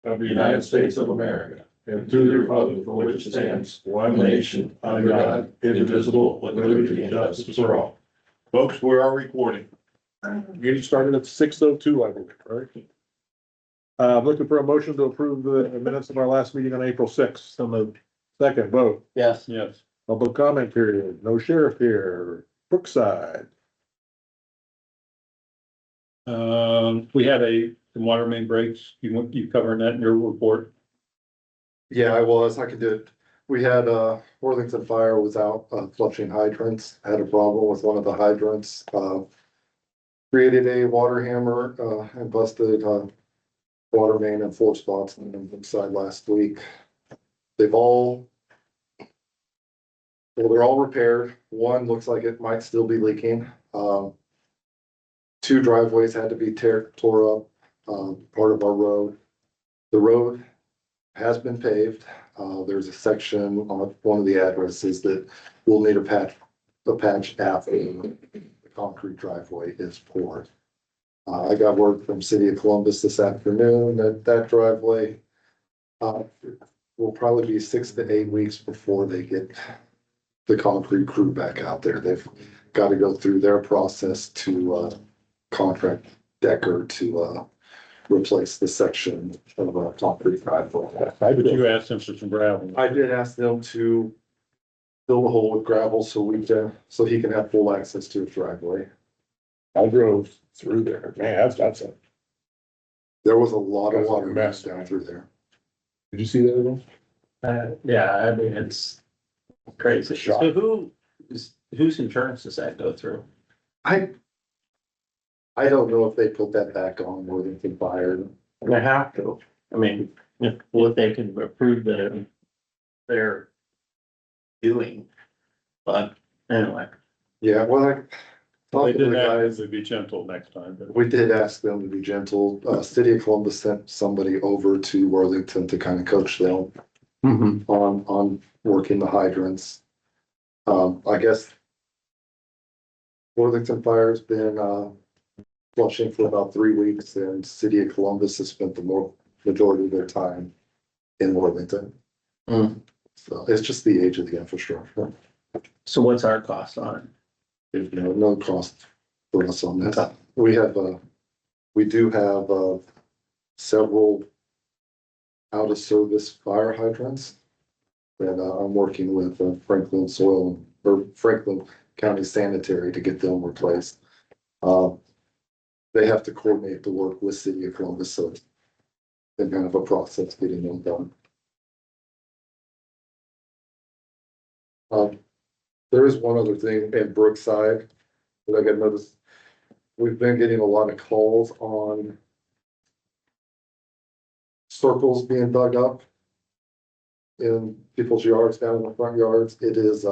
of the United States of America, and to the republic for which it stands, one nation, under God, indivisible, with liberty and justice for all. Folks, we are recording. Meeting started at 6:02, I believe, right? Looking for a motion to approve the minutes of our last meeting on April 6th. So moved. Second, vote. Yes. Yes. Public comment period. No sheriff here. Brookside. We had some water main breaks. You covering that in your report? Yeah, I was, I could do it. We had, Worthington Fire was out, flushing hydrants, had a problem with one of the hydrants, created a water hammer, and busted, water main in 4 spots on the inside last week. They're all repaired. One looks like it might still be leaking. 2 driveways had to be tore up, part of our road. The road has been paved. There's a section on one of the addresses that will need a patch after the concrete driveway is poured. I got word from City of Columbus this afternoon that driveway will probably be 6 to 8 weeks before they get the concrete crew back out there. They've got to go through their process to contract Decker to replace the section of concrete driveway. But you asked them for some gravel. I did ask them to fill the hole with gravel so he can have full access to his driveway. I drove through there. Man, that's a. There was a lot of That's a water mess. down through there. Did you see that at all? Yeah, I mean, it's crazy. Shock. So whose insurance does that go through? I don't know if they put that back on Worthington Fire. They have to. I mean, what they can approve that they're doing. But anyway, Yeah, well, I They talked to did the ask guys. them to be gentle next time, but We did ask them to be gentle. City of Columbus sent somebody over to Worthington to kind of coach them on working the hydrants. I guess Worthington Fire's been flushing for about 3 weeks, and City of Columbus has spent the majority of their time in Worthington. Mm. So it's just the age of the infrastructure. so what's our cost on it? There's no cost for us on this. Okay. We do have several out of service fire hydrants that I'm working with Franklin County Sanitary to get them replaced. They have to coordinate the work with City of Columbus, so it's been kind of a process getting them done. There is one other thing in Brookside that I got noticed. We've been getting a lot of calls on circles being dug up in people's yards, down in the front yards. It is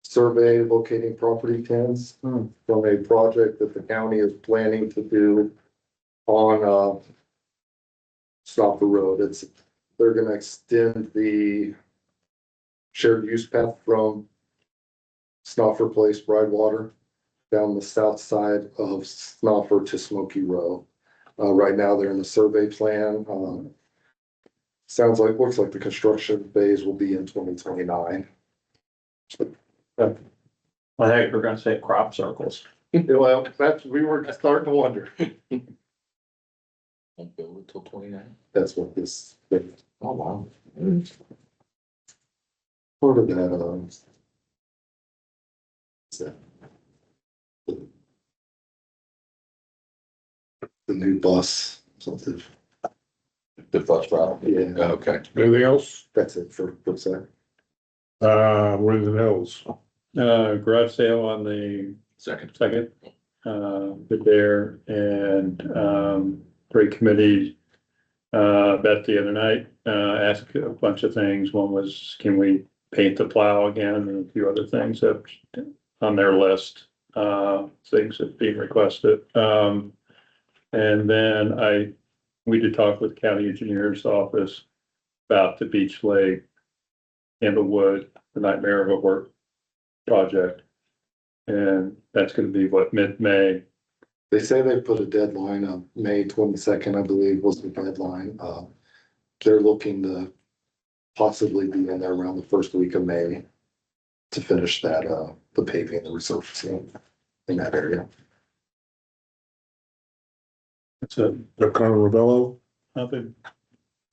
survey locating property pins from a project that the county is planning to do on Stop the Road. They're gonna extend the shared use path from Snoffer Place, Broadwater, down the south side of Snoffer to Smoky Row. Right now, they're in the survey plan. Looks like the construction phase will be in 2029. I think we're gonna say crop circles. Well, we were starting to wonder. Won't build until 29. That's what this, Oh, wow. part of that, the new bus, something. The bus route. Yeah, Okay. Anything else? that's it for Brookside. Worthington Hills. garage sale on the Second. bid there and, great committee. Bet the other night, asked a bunch of things. One was, can we paint the plow again, and a few other things that on their list, things that being requested. And then we did talk with the county engineer's office about the Beach Lake and the Wood, the Nightmare of a Work project. And that's gonna be mid-May. They say they put a deadline of May 22nd, I believe was the deadline. They're looking to possibly be in there around the first week of May to finish that, the paving, the resurfacing in that area. It's a, O'Connor Ravello, nothing.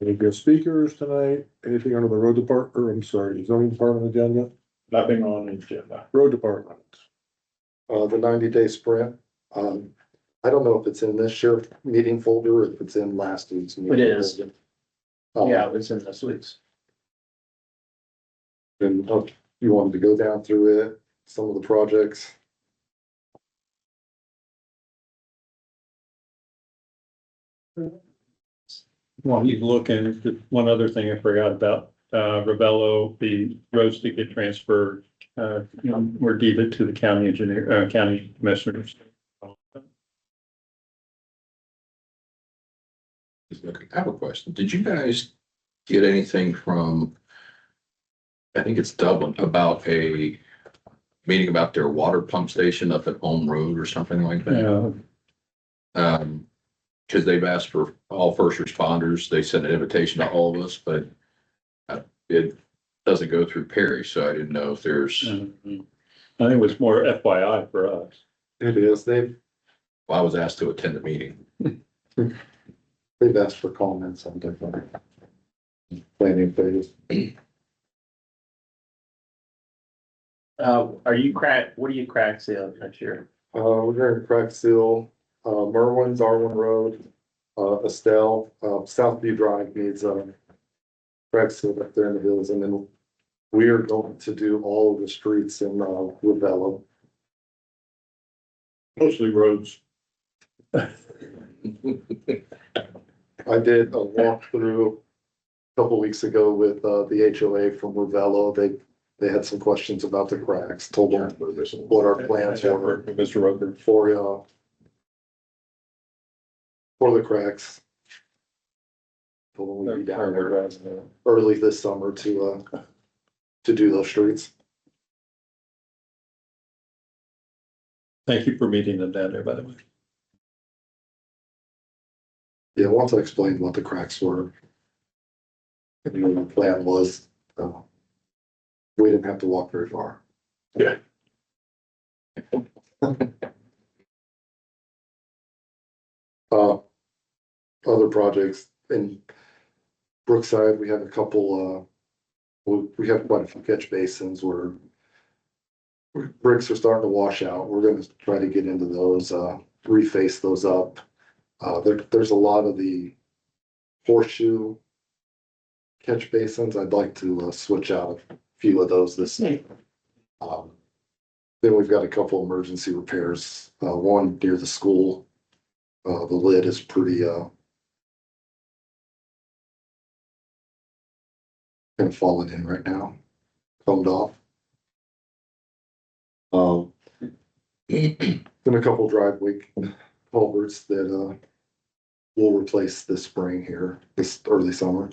any guest speakers tonight? Anything under the road department, or I'm sorry, zoning department agenda? Nothing on the agenda. Road department. The 90-day sprint, I don't know if it's in this year meeting folder, or if it's in last week's. meeting It is. folder. Yeah, it was in this week's. And you wanted to go down through it, some of the projects. While he's looking, just one other thing I forgot about, Ravello, the roads that get transferred, were deeded to the county engineer, county commissioners. I have a question. Did you guys get anything from, I think it's Dublin, about a meeting about their water pump station up at Home Road or something like that? Yeah, Because they've asked for all first responders. They sent an invitation to all of us, but it doesn't go through Perry, so I didn't know if there's, I think it was more FYI for us. It is, well, I was asked to attend the meeting. they've asked for comments on different planning phases. What are you crack sealing next year? We're gonna crack seal, Merwin's, R1 Road, Estelle, Southview Drive needs a crack seal up there in the hills, and then we are going to do all of the streets in, Ravello. Mostly roads. I did a walkthrough a couple weeks ago with, the HOA from Ravello. They had some questions about the cracks, told them what our plans were Mr. Roker. For the cracks. Told them we'd be down there early this summer to do those streets. Thank you for meeting them down there, by the way. Yeah, once I explained what the cracks were. And what the plan was, we didn't have to walk very far. Yeah. Other projects in Brookside, we have a couple, we have quite a few catch basins where bricks are starting to wash out. We're gonna try to get into those, reface those up. There's a lot of the horseshoe catch basins. I'd like to switch out a few of those this year. Then we've got a couple emergency repairs, one near the school. The lid is pretty, kind of falling in right now, foamed off. Then a couple driveway culverts that, we'll replace this spring here, this early summer.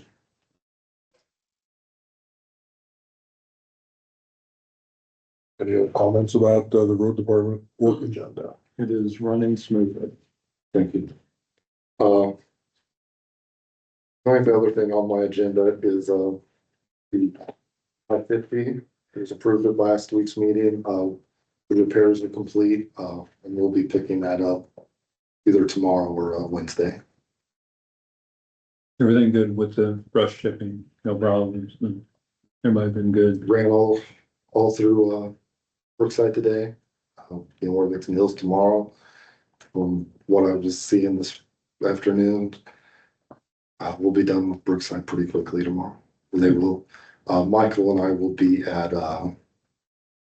Any other comments about the road department work agenda? It is running smoothly. Thank you. The only other thing on my agenda is, the I-50. It was approved at last week's meeting. The repairs are complete, and we'll be picking that up either tomorrow or, Wednesday. Everything good with the brush chipping, no problems, everybody been good. Ran all through, Brookside today. In Worthington Hills tomorrow. From what I was seeing this afternoon, we'll be done with Brookside pretty quickly tomorrow. They will, Michael and I will be at,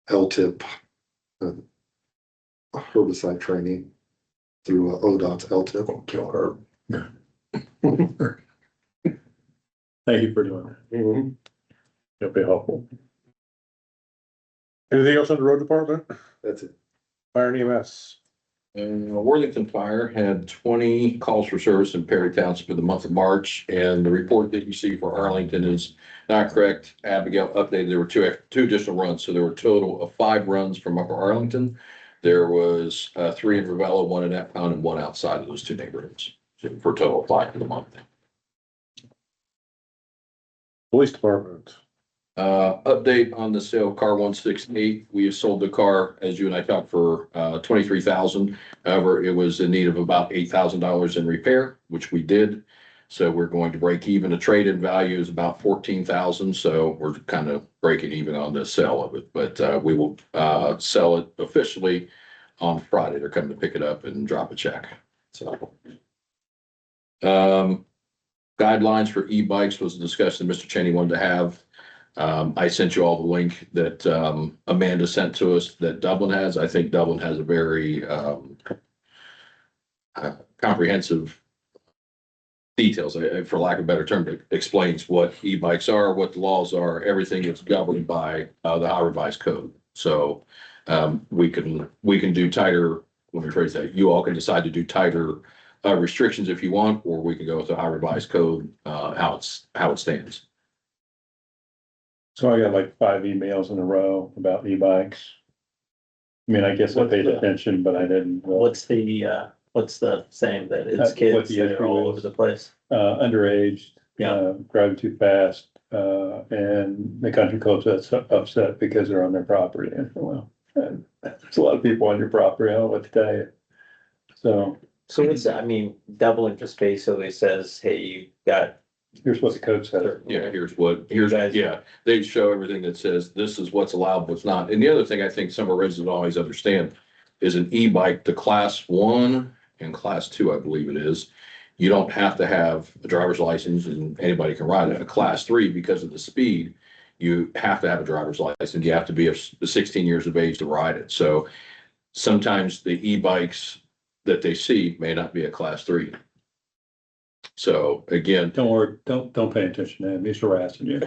LTIP, herbicide training through ODOT's LTIP. Kill her. Thank you for doing that. Mhm. It'll be helpful. Anything else on the road department? That's it. Fire and EMS. Worthington Fire had 20 calls for service in Perry Township for the month of March, and the report that you see for Arlington is not correct. Abigail updated, there were two additional runs, so there were a total of 5 runs from Upper Arlington. There was, 3 in Ravello, 1 in That Pound, and 1 outside of those 2 neighborhoods. So for a total of 5 for the month. Police department. Update on the sale of car 168. We have sold the car, as you and I talked, for, 23,000. However, it was in need of about $8,000 in repair, which we did. So we're going to break even. The trade-in value is about 14,000. So we're kind of breaking even on the sale of it, but, we will, sell it officially on Friday. They're coming to pick it up and drop a check. So. Guidelines for e-bikes was a discussion Mr. Cheney wanted to have. I sent you all the link that, Amanda sent to us that Dublin has. I think Dublin has a very, comprehensive details, for lack of a better term, that explains what e-bikes are, what the laws are, everything is governed by, the Ohio Revised Code. So, we can do tighter, let me phrase that, you all can decide to do tighter, restrictions if you want, or we can go with the Ohio Revised Code, how it stands. So I got like 5 emails in a row about e-bikes. I mean, I guess I paid attention, but I didn't. What's the saying that it's What kids the that are issue all is. over the place? Underage, Yeah. driving too fast, and the country club's upset because they're on their property. And well, and there's a lot of people on your property. I don't know what to tell you. So So what's that? I mean, Dublin just basically says, hey, you got. here's what the code says. Yeah, guys- yeah, they show everything that says this is what's allowed, what's not. And the other thing I think some of our residents always understand is an e-bike, the class 1 and class 2, I believe it is. You don't have to have a driver's license and anybody can ride it. A class 3, because of the speed, you have to have a driver's license. You have to be 16 years of age to ride it. So sometimes the e-bikes that they see may not be a class 3. So again, Don't worry, don't pay attention to him. He's harassing you.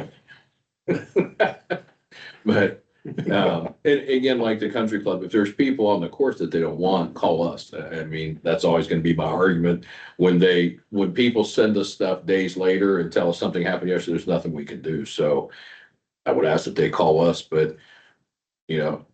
but, and again, like the country club, if there's people on the course that they don't want, call us. I mean, that's always gonna be my argument. When people send us stuff days later and tell us something happened yesterday, there's nothing we can do. So I would ask that they call us, but you know,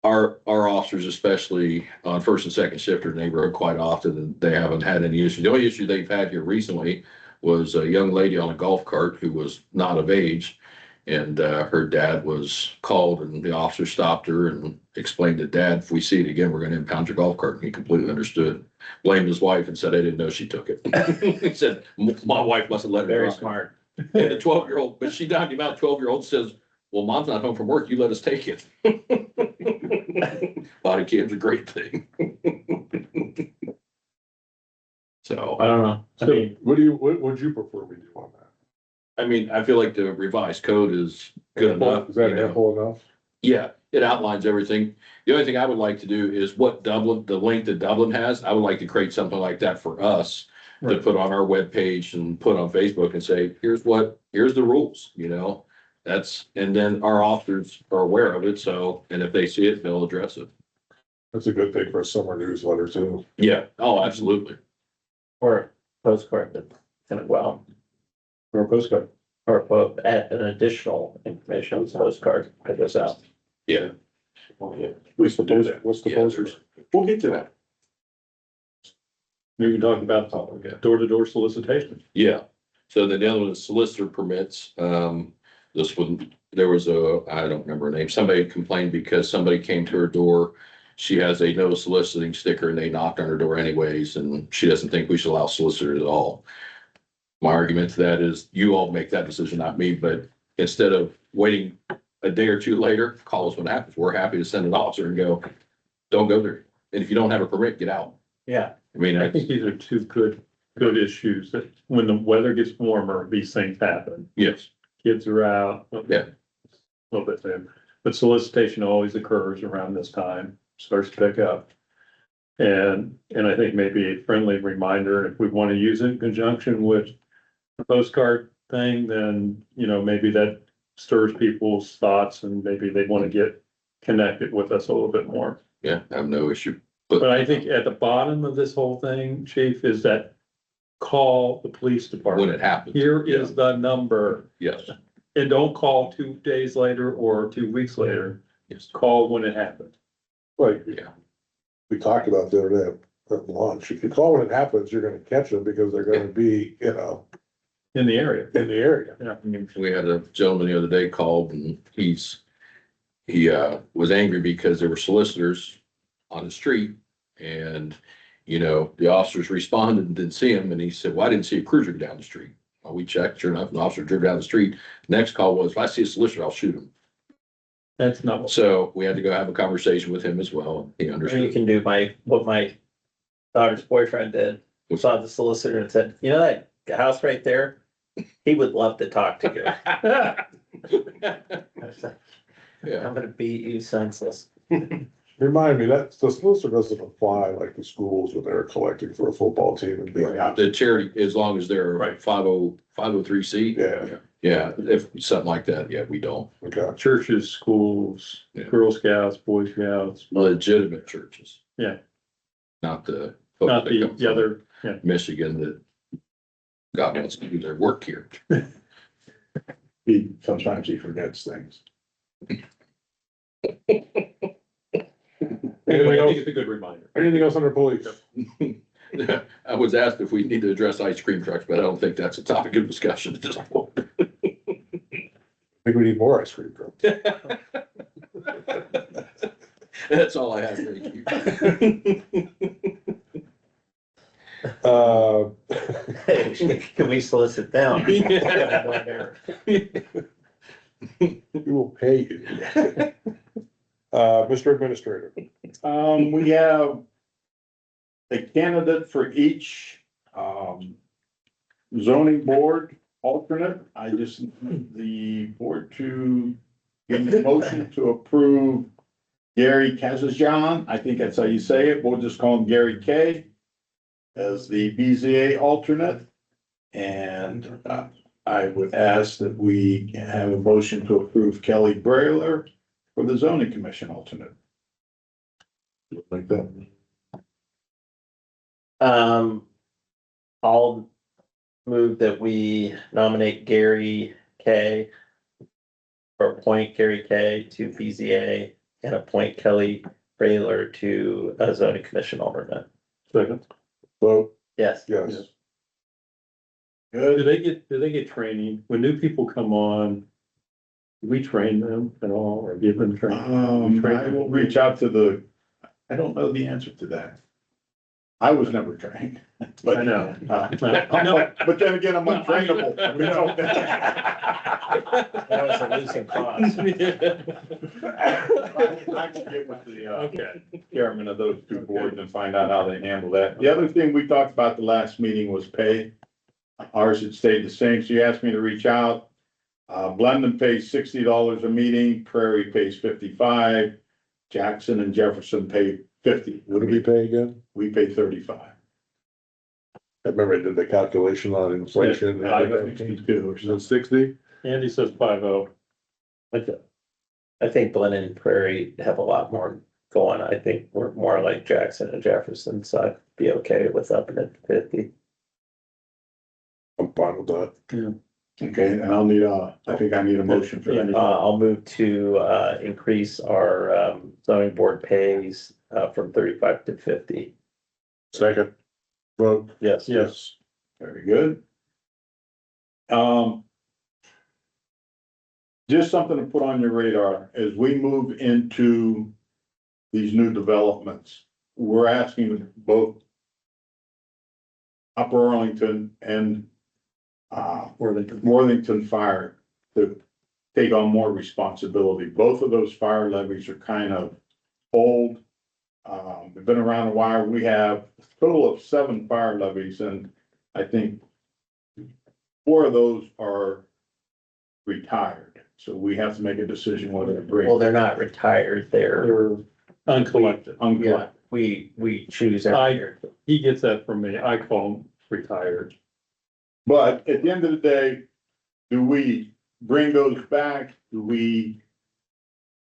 our officers, especially on first and second shift or neighborhood, quite often, they haven't had any issue. The only issue they've had here recently was a young lady on a golf cart who was not of age. And her dad was called and the officer stopped her and explained to Dad, if we see it again, we're going to impound your golf cart. And he completely understood, blamed his wife and said, I didn't know she took it. He said, my wife mustn't let her. Very drive." smart. And the 12-year-old, but she knocked him out. 12-year-old says, well, Mom's not home from work. You let us take it. Body cam's a great thing. So, I don't know. I So mean, what would you prefer we do on that? I mean, I feel like the revised code is good enough. Is that you know. ample enough? Yeah, it outlines everything. The only thing I would like to do is what Dublin, the link that Dublin has, I would like to create something like that for us to Right. put on our webpage and put on Facebook and say, here's the rules, you know? And then our officers are aware of it, so, and if they see it, they'll address it. That's a good thing for a summer newsletter too. Yeah, oh, absolutely. or postcard that kind of, well, Or a postcard. or an additional information on the postcard that goes out. Yeah. What's the Yeah, posters? We'll get to that. You can talk about door-to-door solicitation. Yeah, so then the other one is solicitor permits. This one, there was I don't remember her name, somebody complained because somebody came to her door. She has a no soliciting sticker and they knocked on her door anyways, and she doesn't think we should allow solicitors at all. My argument to that is you all make that decision, not me, but instead of waiting a day or two later, call us when it happens. We're happy to send an officer and go, don't go there. And if you don't have a permit, get out. Yeah. I mean, I think these are two good issues that when the weather gets warmer, these things happen. yes, Kids are out. Yeah. A little bit there, but solicitation always occurs around this time, starts to pick up. And I think maybe a friendly reminder, if we want to use it in conjunction with the postcard thing, then, you know, maybe that stirs people's thoughts and maybe they want to get connected with us a little bit more. yeah, I have no issue. But I think at the bottom of this whole thing, Chief, is that call the police When department. it happens. Here is the number, Yes, and don't call 2 days later or 2 weeks later. yes. Call when it happened. Right. Yeah. we talked about the other day at lunch. If you call when it happens, you're gonna catch them because they're gonna be, you know, In the area. in the area. Yeah. We had a gentleman the other day called and he was angry because there were solicitors on the street and, the officers responded and didn't see him. And he said, well, I didn't see a cruiser down the street. Well, we checked, sure enough, an officer drove down the street. Next call was, if I see a solicitor, I'll shoot him. That's not. So we had to go have a conversation with him as well. He Or you understood. can do what my daughter's boyfriend did, saw the solicitor and said, you know that house right there? He would love to talk to you. I was like, Yeah. I'm gonna beat you senseless. Remind me, that the solicitor doesn't apply like the schools when they're collecting for a football team and being out. The charity, as long as they're Right. 503C. Yeah, Yeah, if something like that, yeah, we don't. okay. Churches, schools, Yeah. Girl Scouts, Boy Scouts, Legitimate churches. Yeah. Not the. not folks that come the from other, yeah. Michigan that God wants to do their work here. Sometimes he forgets things. Anything I think else, it's a good reminder. anything else under police? I was asked if we need to address ice cream trucks, but I don't think that's a topic of discussion at this point. I think we need more ice cream trucks. That's all I have. Thank you. Can we solicit them? We will pay you. Mr. Administrator. We have a candidate for each, zoning board alternate. I just need the board to give a motion to approve Gary Kazajan. I think that's how you say it. We'll just call him Gary K. as the BZA alternate. And, I would ask that we have a motion to approve Kelly Brailer for the zoning commission alternate. Like that. I'll move that we nominate Gary K. Or appoint Gary K to BZA and appoint Kelly Brailer to a zoning commission alternate. Second. Vote, Yes. yes. Do they get training? When new people come on, do we train them at all or give them training? I will reach out to I don't know the answer to that. I was never trained, but. I know. But then again, I'm untrainable, you know? That was a losing cause. I can get with the, Okay. chairman of those two boards and find out how they handle that. The other thing we talked about the last meeting was pay. Ours had stayed the same, so you asked me to reach out. Blendon pays $60 a meeting, Prairie pays 55, Jackson and Jefferson pay 50. What did we pay again? We pay 35. I remember I did the calculation on inflation. I think 52 or Is it something. 60? Andy says 5-0. I think Glen and Prairie have a lot more going. I think we're more like Jackson and Jefferson, so I'd be okay with upping it to 50. I'm fine with that. Okay, and I think I need a motion for that. I'll move to increase our zoning board pays from 35 to 50. Second. Vote, Yes. yes. Very good. Just something to put on your radar, as we move into these new developments, we're asking both Upper Arlington and Worthington Fire to take on more responsibility. Both of those fire levies are kind of old. They've been around a while. We have a total of 7 fire levies, and I think 4 of those are retired. So we have to make a decision whether to bring. Well, they're not retired. They're, Uncollected. yeah, we choose every year. He gets that from me. I call him retired. But at the end of the day, do we bring those back? Do we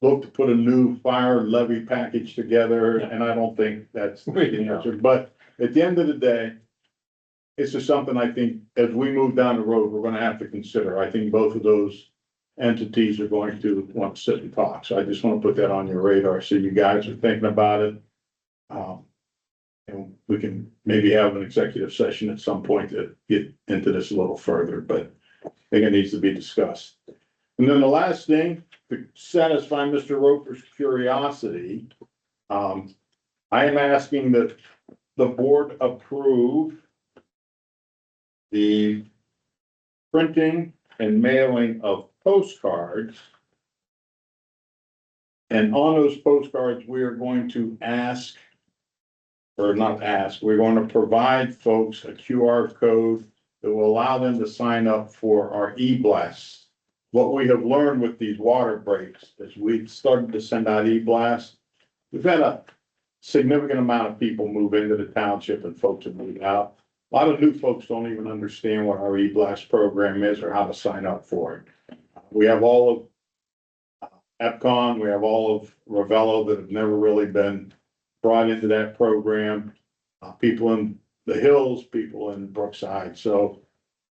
look to put a new fire levy package together? And I don't think that's the answer, but at the end of the day, it's just something I think as we move down the road, we're gonna have to consider. I think both of those entities are going to want to sit and talk. So I just want to put that on your radar. So you guys are thinking about it. And we can maybe have an executive session at some point to get into this a little further, but I think it needs to be discussed. And then the last thing, to satisfy Mr. Roper's curiosity, I am asking that the board approve the printing and mailing of postcards. And on those postcards, we are going to ask, or not ask, we're going to provide folks a QR code that will allow them to sign up for our e-blasts. What we have learned with these water breaks is we've started to send out e-blasts. We've had a significant amount of people move into the township and folks have moved out. A lot of new folks don't even understand what our e-blast program is or how to sign up for it. We have all of EPCON, we have all of Ravello that have never really been brought into that program. People in the hills, people in Brookside. So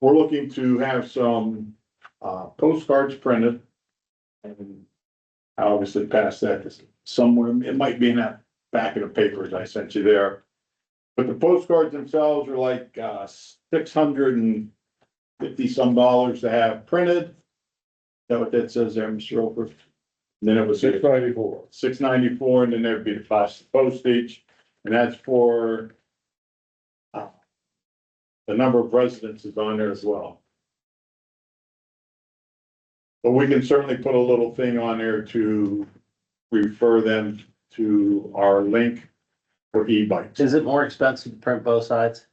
we're looking to have some postcards printed. And I obviously passed that to somewhere. It might be in that back of the papers I sent you there. But the postcards themselves are like $650 some to have printed. Is that what that says there, Mr. Roper? And then it was $6.94. $6.94, and then there'd be the cost of postage, and that's for the number of residences on there as well. But we can certainly put a little thing on there to refer them to our link for e-bikes. Is it more expensive to print both sides?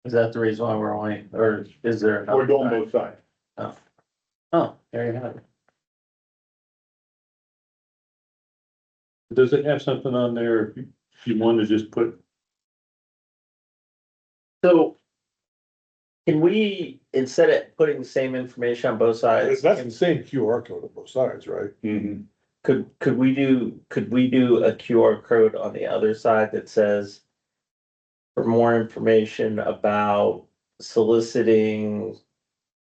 Is that the reason why we're only, or is there? another We're doing side? both sides. Oh, there you have it. Does it have something on there if you want to just put, So can we, instead of putting the same information on both sides, That's the same QR code on both sides, right? could we do a QR code on the other side that says for more information about soliciting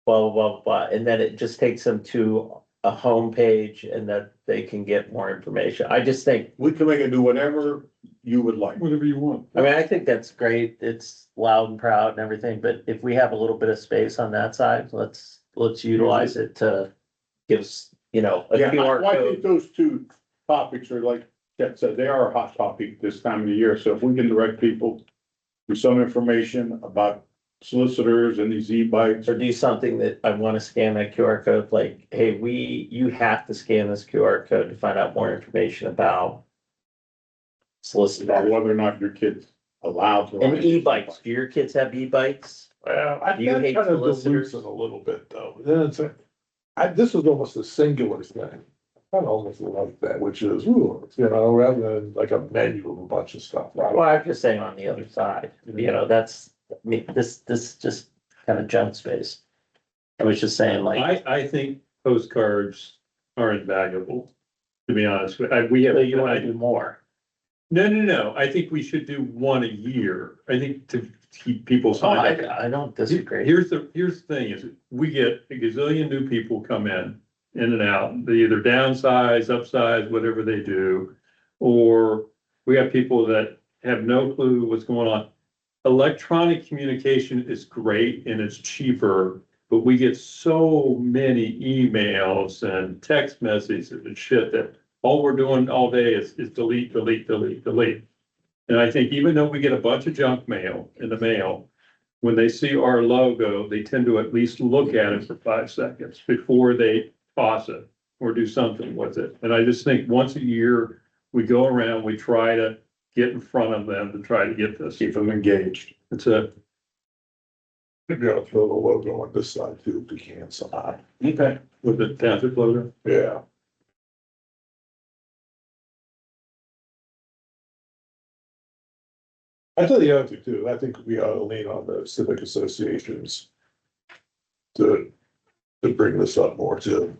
blah, blah, blah, blah, and then it just takes them to a homepage and that they can get more information. I just think, We can make it do whatever you would like. whatever you want? I mean, I think that's great. It's loud and proud and everything, but if we have a little bit of space on that side, let's utilize it to give us, a Yeah, QR I think code. those two topics are like Chet said, they are a hot topic this time of the year. So if we can direct people to some information about solicitors and these e-bikes. Or do something that I want to scan that QR code, like, hey, you have to scan this QR code to find out more information about About solicitors. whether or not your kid's allowed to. And ride e-bikes, do your kids have e-bikes? Well, I Do you that hate kind of solicitors? dilutes it a little bit though. Then it's this is almost a singular thing. I kind of almost like that, which is, rather than like a menu of a bunch of stuff. Well, I'm just saying on the other side, that's, I mean, this just kind of junk space. I was just saying like, I think postcards are invaluable, to be honest. We have. so you want to do more. No. I think we should do one a year. I think to keep people Oh, signed up. I don't disagree. Here's the thing is we get a gazillion new people come in and out. They either downsize, upsize, whatever they do. Or we have people that have no clue what's going on. Electronic communication is great and it's cheaper, but we get so many emails and text messages and shit that all we're doing all day is delete. And I think even though we get a bunch of junk mail in the mail, when they see our logo, they tend to at least look at it for 5 seconds before they toss it or do something with it. And I just think once a year, we go around, we try to get in front of them to try to get this. Keep them engaged. It's a, Maybe I'll throw the logo on this side too, if we can somehow. Okay. with the township logo. Yeah. I tell you the other thing too, I think we ought to lean on the civic associations to bring this up more too.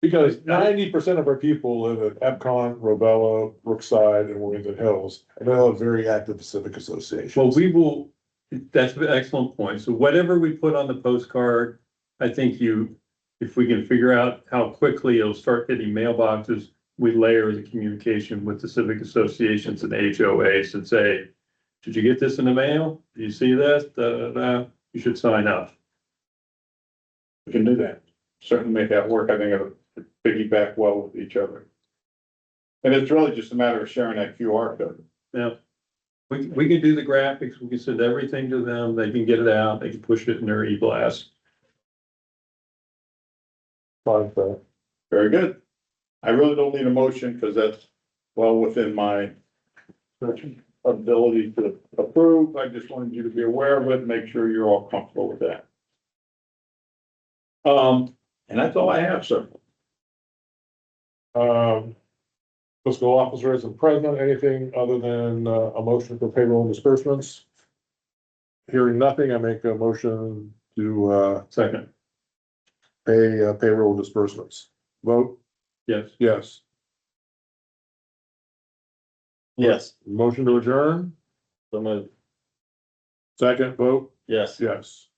Because 90% of our people live in Epcot, Robello, Brookside, and Williamson Hills, and they all have very active civic associations. Well, we will, that's an excellent point. So whatever we put on the postcard, I think if we can figure out how quickly it'll start hitting mailboxes, we layer the communication with the civic associations and HOAs and say, did you get this in the mail? Do you see this? You should sign up. We can do that. Certainly make that work. I think it'll piggyback well with each other. And it's really just a matter of sharing that QR code. Yeah. We can do the graphics, we can send everything to them, they can get it out, they can push it in their e-blast. Fine, so. Very good. I really don't need a motion because that's well within my ability to approve. I just wanted you to be aware of it, and make sure you're all comfortable with that. And that's all I have, sir. Fiscal officer isn't present, anything other than a motion for payroll and disbursements? Hearing nothing, I make a motion to Second, pay payroll disbursements. Vote, yes. yes. Yes, Motion to adjourn, so moved. second, vote, Yes. yes.